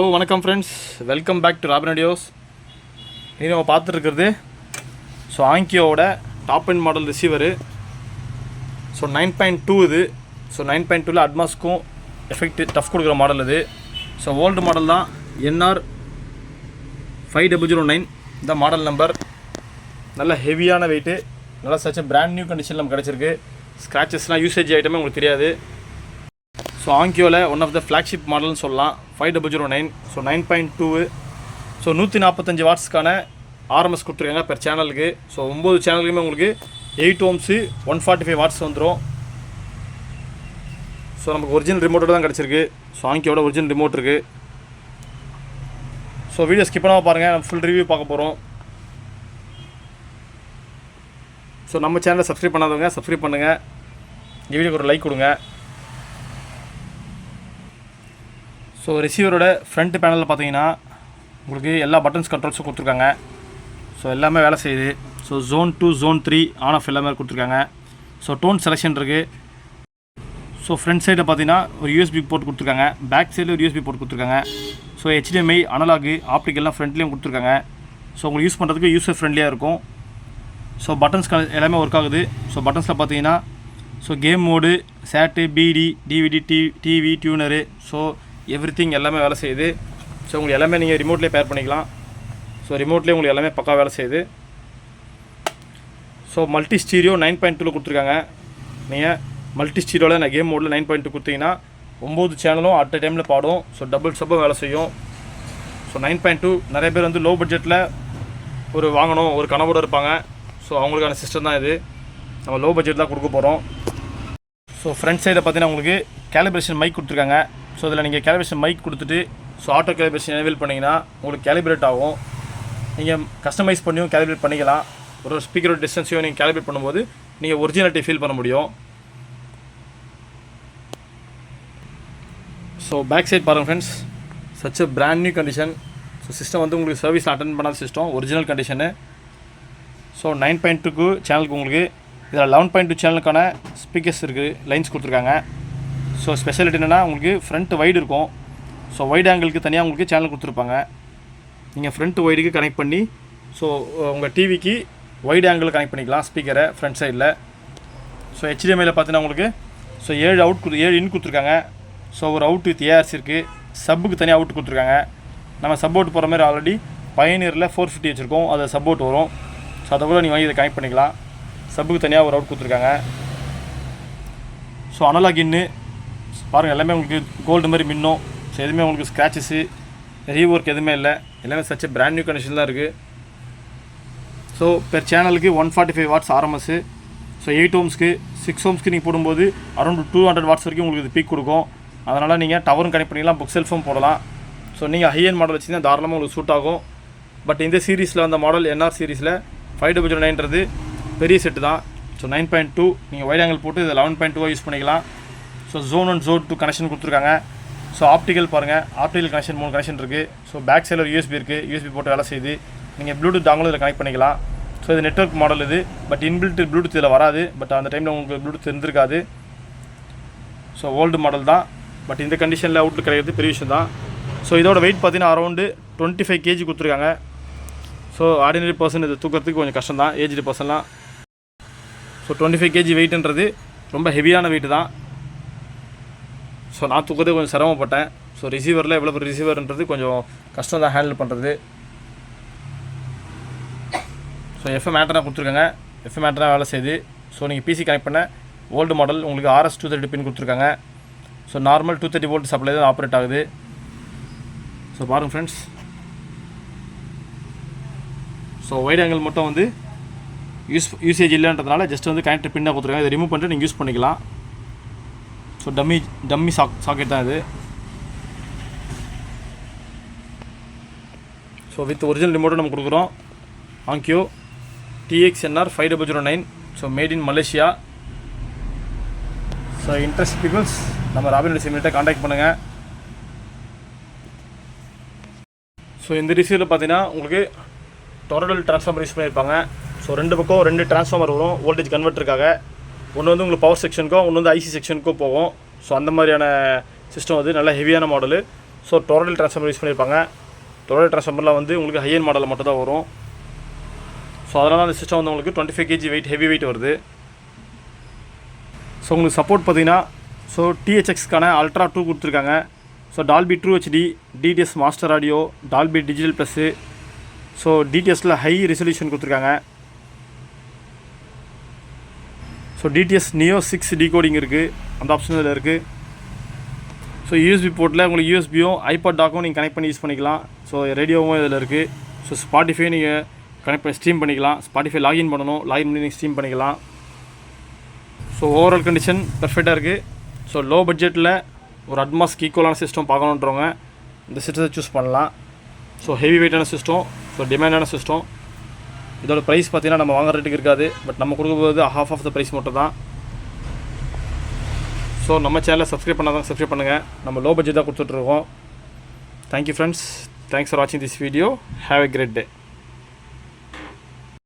Hello வணக்கம் friends, welcome back to Robin audios. இனி நம்ம பார்த்துருக்கிறது ஆங்கியோவோட டாப் எண்ட் மாடல் ரிசீவரு. 9.2 இது. 9.2ல அட்மாஸ்க்கும் எஃபெக்ட் டஃப் கொடுக்குற மாடல் இது. ஓல்டு மாடல் தான். NR5009 இந்த மாடல் நம்பர். நல்ல ஹெவியான வெயிட்டு, நல்லா சச்ச பிராண்ட் நியூ கண்டிஷனில் நமக்கு கிடச்சிருக்கு. ஸ்க்ராச்சஸ்லாம் யூசேஜ் ஐட்டமே உங்களுக்கு தெரியாது. ஆங்கியோவில் ஒன் ஆஃப் த ஃப்ளாக்ஷிப் மாடல்னு சொல்லலாம். 5009. 9.2. 145 வாட்ஸ்க்கான ஆர்எம்எஸ் கொடுத்துருக்காங்க பெர் சேனலுக்கு. 9 சேனலுக்குமே உங்களுக்கு 8 ohms 145 வாட்ஸ் வந்துடும். நமக்கு ஒரிஜினல் ரிமோட்டோட தான் கிடச்சிருக்கு. ஆங்கியோட ஒரிஜினல் ரிமோட் இருக்குது. வீடியோ ஸ்கிப் பண்ணாமல் பாருங்கள், நம்ம ஃபுல் ரிவ்யூ பார்க்க போகிறோம். நம்ம சேனலை சப்ஸ்கிரைப் பண்ணாதவங்க சப்ஸ்கிரைப் பண்ணுங்கள். இந்த வீடியோக்கு ஒரு லைக் கொடுங்க. ரிசீவரோட ஃப்ரண்ட் பேனலில் பார்த்தீங்கன்னா உங்களுக்கு எல்லா பட்டன்ஸ் கண்ட்ரோல்ஸும் கொடுத்துருக்காங்க. எல்லாமே வேலை செய்யுது. Zone 2 Zone 3 ஆன் ஆஃப் எல்லாமே கொடுத்துருக்காங்க. டோன் செலெக்ஷன் இருக்குது. ஃப்ரண்ட் சைடில் பார்த்தீங்கன்னா ஒரு யூஎஸ்பி போர்ட் கொடுத்துருக்காங்க. பேக் சைடில் ஒரு யூஎஸ்பி போர்ட் கொடுத்துருக்காங்க. HDMI அனலாகு ஆப்டிக்கெல்லாம் ஃப்ரண்ட்லேயும் கொடுத்துருக்காங்க. உங்களுக்கு யூஸ் பண்ணுறதுக்கு யூசர் ஃப்ரெண்ட்லியாக இருக்கும். பட்டன்ஸ் எல்லாமே ஒர்க் ஆகுது. பட்டன்ஸில் பார்த்தீங்கன்னா கேம் மோடு, சேட்டு, பிடி, டிவிடி, டிவி, டியூனரு, எவ்ரிதிங் எல்லாமே வேலை செய்யுது. உங்களுக்கு எல்லாமே நீங்கள் ரிமோட்லேயே பேர் பண்ணிக்கலாம். ரிமோட்லேயே உங்களுக்கு எல்லாமே பக்கா வேலை செய்யுது. மல்டி ஸ்டீரியோ 9.2ல கொடுத்துருக்காங்க. நீங்கள் மல்டி ஸ்டீரியோவில் நான் கேம் மோடில் 9.2 கொடுத்தீங்கன்னா 9 சேனலும் அட் அ டைமில் பாடும். டபுள் சப்பாக வேலை செய்யும். 9.2 நிறைய பேர் வந்து லோ பட்ஜெட்டில் ஒரு வாங்கணும் ஒரு கனவோடு இருப்பாங்க. அவங்களுக்கான சிஸ்டம் தான் இது. நம்ம லோ பட்ஜெட் தான் கொடுக்க போகிறோம். ஃப்ரண்ட் சைடில் பார்த்தீங்கன்னா உங்களுக்கு கேலிப்ரேஷன் மைக் கொடுத்துருக்காங்க. இதில் நீங்கள் கேலிப்ரேஷன் மைக் கொடுத்துட்டு ஆட்டோ கேலிப்ரேஷன் எனேபிள் பண்ணிங்கன்னா உங்களுக்கு கேலிப்ரேட் ஆகும். நீங்கள் கஸ்டமைஸ் பண்ணியும் கேலிப்ரேட் பண்ணிக்கலாம். ஒரு ஸ்பீக்கரோட டிஸ்டன்ஸையும் நீங்கள் கேலிப்ரேட் பண்ணும்போது நீங்கள் ஒரிஜினாலிட்டி ஃபீல் பண்ண முடியும். பேக் சைட் பாருங்கள் friends, such a brand new condition. System வந்து உங்களுக்கு சர்வீஸ் அட்டன் பண்ணாத சிஸ்டம், ஒரிஜினல் கண்டிஷனு. 9.2க்கு சேனலுக்கு உங்களுக்கு இதில் 11.2 சேனலுக்கான ஸ்பீக்கர்ஸ் இருக்குது, லைன்ஸ் கொடுத்துருக்காங்க. ஸ்பெஷாலிட்டி என்னென்னா உங்களுக்கு ஃப்ரண்ட் வைடு இருக்கும். வைட் ஆங்கிளுக்கு தனியாக உங்களுக்கு சேனல் கொடுத்துருப்பாங்க. நீங்கள் ஃப்ரண்ட் வைடுக்கு கனெக்ட் பண்ணி உங்கள் டிவிக்கு வைட் ஆங்கிள் கனெக்ட் பண்ணிக்கலாம் ஸ்பீக்கரை ஃப்ரண்ட் சைடில். HDMIயில் பார்த்தீங்கன்னா உங்களுக்கு 7 இன் கொடுத்துருக்காங்க. ஒரு அவுட் வித் ஏஆர்ஸ் இருக்குது. சப்புக்கு தனியாக அவுட் கொடுத்துருக்காங்க. நம்ம சப்போர்ட் போகிற மாதிரி ஆல்ரெடி பயனியரில் 450 வச்சுருக்கோம், அது சப்போர்ட் வரும். அதை கூட நீங்கள் வாங்கி இதை கனெக்ட் பண்ணிக்கலாம். சப்புக்கு தனியாக ஒரு அவுட் கொடுத்துருக்காங்க. அனலாக் இன்னு பாருங்கள், எல்லாமே உங்களுக்கு கோல்டு மாதிரி மின்னும். எதுவுமே உங்களுக்கு ஸ்க்ராச்சஸு ரீஒர்க் எதுவுமே இல்லை. எல்லாமே சச்ச பிராண்ட் நியூ கண்டிஷன் தான் இருக்குது. பெர் சேனலுக்கு 145 வாட்ஸ் ஆர்எம்எஸ்ஸு. 8 ohmsக்கு 6 ohmsக்கு நீங்கள் போடும்போது அரௌண்ட் 200 வாட்ஸ் வரைக்கும் உங்களுக்கு இது பீக் கொடுக்கும். அதனால் நீங்கள் டவரும் கனெக்ட் பண்ணிக்கலாம், புக் செல்ஃபும் போடலாம். நீங்கள் ஹை எண்ட் மாடல் வச்சிங்கன்னா தாராளமாக உங்களுக்கு சூட் ஆகும். பட் இந்த சீரீஸில் வந்த மாடல் NR சீரீஸில் 5009ன்றது பெரிய செட்டு தான். 9.2 நீங்கள் வைட் ஆங்கிள் போட்டு இதை 11.2 யூஸ் பண்ணிக்கலாம். Zone 1 Zone 2 கனெக்ஷன் கொடுத்துருக்காங்க. ஆப்டிக்கல் பாருங்கள், ஆப்டிக்கல் கனெக்ஷன் 3 கனெக்ஷன் இருக்குது. பேக் சைடில் ஒரு யூஎஸ்பி இருக்குது, யூஎஸ்பி போட்டு வேலை செய்யுது. நீங்கள் ப்ளூடூத் டாங்களும் இதில் கனெக்ட் பண்ணிக்கலாம். இது நெட்வொர்க் மாடல் இது. பட் இன்பில்ட் ப்ளூடூத் இதில் வராது. பட் அந்த டைமில் உங்களுக்கு ப்ளூடூத் இருந்திருக்காது. ஓல்டு மாடல் தான். பட் இந்த கண்டிஷனில் அவுட்லுக் கிடைக்கிறது பெரிய விஷயம் தான். இதோட வெயிட் பார்த்தீங்கன்னா அரௌண்டு 25 kg கொடுத்துருக்காங்க. ஆர்டினரி பர்சன் இது தூக்கிறதுக்கு கொஞ்சம் கஷ்டம் தான், ஏஜ்டு பர்சன்லாம். 25 kg வெயிட்ன்றது ரொம்ப ஹெவியான வெயிட்டு தான். நான் தூக்கிறதுக்கு கொஞ்சம் சிரமப்பட்டேன். ரிசீவரில் எவ்வளோ பெரிய ரிசீவர்ன்றது கொஞ்சம் கஷ்டம் தான் ஹேண்டில் பண்ணுறது. FM ஆண்டனா கொடுத்துருக்காங்க. FM ஆண்டனா வேலை செய்யுது. நீங்கள் பிசி கனெக்ட் பண்ண ஓல்டு மாடல் உங்களுக்கு RS 230 பின் கொடுத்துருக்காங்க. நார்மல் 230 வோல்ட் சப்ளை தான் ஆப்ரேட் ஆகுது. பாருங்கள் ஃப்ரெண்ட்ஸ், வைட் ஆங்கிள் மட்டும் வந்து யூசேஜ் இல்லைன்றதுனால ஜஸ்ட் வந்து கனெக்டர் பின்னாக கொடுத்துருக்காங்க. இதை ரிமூவ் பண்ணிட்டு நீங்கள் யூஸ் பண்ணிக்கலாம். டம்மி சாக்கெட் தான் இது. வித் ஒரிஜினல் ரிமோட்டும் நம்ம கொடுக்குறோம். Onkyo TXNR5009. Made in Malaysia. Interest peoples நம்ம ராபின் சிம்மிட்ட கான்டாக்ட் பண்ணுங்கள். இந்த ரிசீவரில் பார்த்தீங்கன்னா உங்களுக்கு டொரடல் ட்ரான்ஸ்ஃபார்மர் யூஸ் பண்ணியிருப்பாங்க. 2 பக்கம் 2 ட்ரான்ஸ்ஃபார்மர் வரும் வோல்டேஜ் கன்வெர்ட்டருக்காக. ஒன்று வந்து உங்களுக்கு பவர் செக்ஷனுக்கும், ஒன்று வந்து ஐசி செக்ஷனுக்கும் போகும். அந்த மாதிரியான சிஸ்டம் அது நல்ல ஹெவியான model. So Doral transformer use பண்ணியிருப்பாங்க. டோரல் ட்ரான்ஸ்ஃபார்மரில் வந்து உங்களுக்கு ஹை எண்ட் மாடலில் மட்டும் தான் வரும். ஸோ அதனால் அந்த சிஸ்டம் வந்து உங்களுக்கு 25 kg வெயிட், ஹெவி வெயிட் வருது. ஸோ உங்களுக்கு சப்போர்ட் பார்த்தீங்கன்னா ஸோ THXக்கான அல்ட்ரா 2 கொடுத்துருக்காங்க. So Dolby true HD, DTS master audio, Dolby digital plus, so DTSல ஹை ரெசல்யூஷன் கொடுத்துருக்காங்க. ஸோ DTS நியோ 6 டிகோடிங் இருக்குது, அந்த ஆப்ஷன் இதில் இருக்குது. ஸோ USB போர்ட்டில் உங்களுக்கு யூஎஸ்பியும் ஐபாட் டாக்கும் நீங்கள் கனெக்ட் பண்ணி யூஸ் பண்ணிக்கலாம். ஸோ ரேடியோவும் இதில் இருக்குது. ஸோ ஸ்பாட்டிஃபை நீங்கள் கனெக்ட் பண்ணி ஸ்ட்ரீம் பண்ணிக்கலாம். ஸ்பாட்டிஃபை லாகின் பண்ணணும், லாகின் பண்ணி நீங்கள் ஸ்ட்ரீம் பண்ணிக்கலாம். ஸோ ஓவரால் கண்டிஷன் பெர்ஃபெக்டாக இருக்குது. ஸோ லோ பட்ஜெட்டில் ஒரு அட்மாஸ்க்கு ஈக்குவலான சிஸ்டம் பார்க்கணுன்றவங்க இந்த சிஸ்டத்தை சூஸ் பண்ணலாம். ஸோ ஹெவி வெயிட்டான சிஸ்டம், ஸோ டிமாண்டான சிஸ்டம். இதோட ப்ரைஸ் பார்த்தீங்கன்னா நம்ம வாங்குற ரேட்டுக்கு இருக்காது, பட் நம்ம கொடுக்கும்போது half ஆஃப் த ப்ரைஸ் மட்டும் தான். ஸோ நம்ம சேனலை சப்ஸ்கிரைப் பண்ணாதான் சப்ஸ்கிரைப் பண்ணுங்கள். நம்ம லோ பட்ஜெட் தான் கொடுத்துட்ருக்கோம். தேங்க்யூ ஃப்ரெண்ட்ஸ், தேங்க்ஸ் ஃபார் வாட்சிங் this video. Have a great day.